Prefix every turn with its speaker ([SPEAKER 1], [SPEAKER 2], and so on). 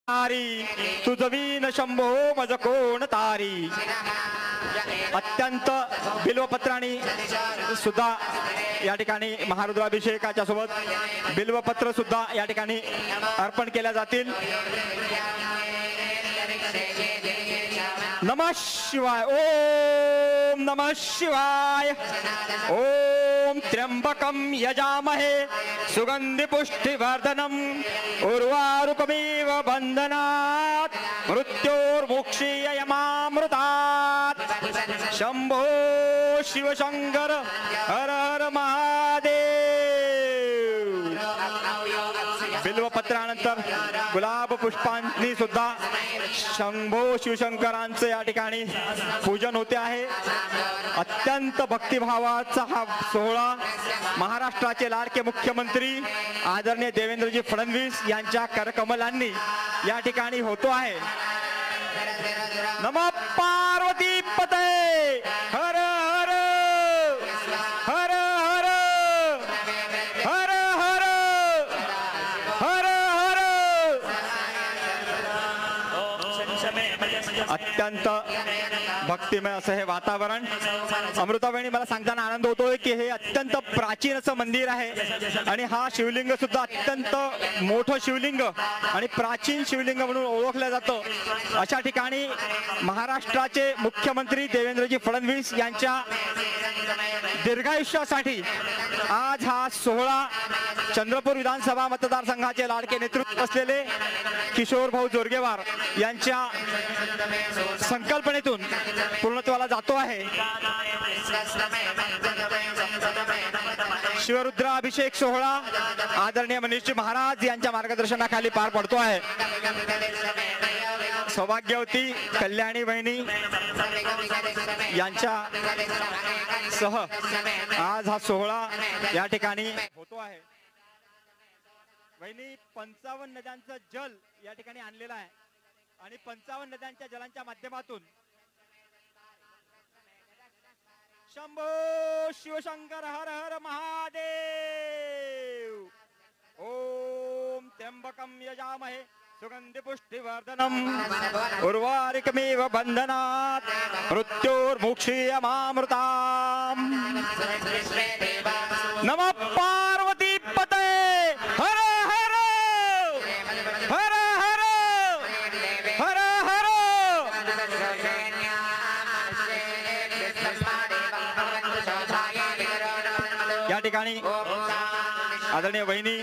[SPEAKER 1] तुझवीन शंभो मज कोण तारी. अत्यंत बिल्वपत्रांनी सुद्धा या ठिकाणी महारुद्राभिषेकाच्या सोबत बिल्वपत्र सुद्धा या ठिकाणी अर्पण केल्या जातील. नमः शिवाय. ओम नमः शिवाय. ओम त्र्यंबकं यजामहे सुगंधि पुष्टिवर्धनम उर्वारुकमेव बंधनात् मृत्योर्मुक्षीयमामृतात्. शंभो शिव शंकर हर हर महादेव. बिल्वपत्रानंतर गुलाब पुष्पांनी सुद्धा शंभो शिवशंकरांचे या ठिकाणी पूजन होते आहे. अत्यंत भक्तिभावाचा हा सोहळा महाराष्ट्राचे लाडके मुख्यमंत्री आदरणीय देवेंद्रजी फडणवीस यांच्या करकमलांनी या ठिकाणी होतो आहे. नमः पार्वती पतये हर हर हर हर हर हर हर. अत्यंत भक्तिमय असं हे वातावरण. अमृताबाईंनी मला सांगताना आनंद होतोय की हे अत्यंत प्राचीन असं मंदिर आहे आणि हा शिवलिंग सुद्धा अत्यंत मोठं शिवलिंग आणि प्राचीन शिवलिंग म्हणून ओळखलं जातं. अशा ठिकाणी महाराष्ट्राचे मुख्यमंत्री देवेंद्रजी फडणवीस यांच्या दीर्घायुष्यासाठी आज हा सोहळा चंद्रपूर विधानसभा मतदारसंघाचे लाडके नेतृत्व असलेले किशोर भाऊ जोरगेवार यांच्या संकल्पनेतून पूर्णत्वाला जातो आहे. शिवरुद्राभिषेक सोहळा आदरणीय मनीषजी महाराज यांच्या मार्गदर्शनाखाली पार पडतो आहे. सौभाग्यवती कल्याणी वहिनी यांच्या सह आज हा सोहळा या ठिकाणी होतो आहे. वहिनी 55 नद्यांचं जल या ठिकाणी आणलेलं आहे आणि 55 नद्यांच्या जलांच्या माध्यमातून शंभो शिवशंकर हर हर महादेव. ओम त्र्यंबकं यजामहे सुगंधि पुष्टिवर्धनम उर्वारुकमेव बंधनात् मृत्योर्मुक्षीयमामृताम्. नमः पार्वती पतये हर हर हर हर हर हर. या ठिकाणी आदरणीय वहिनी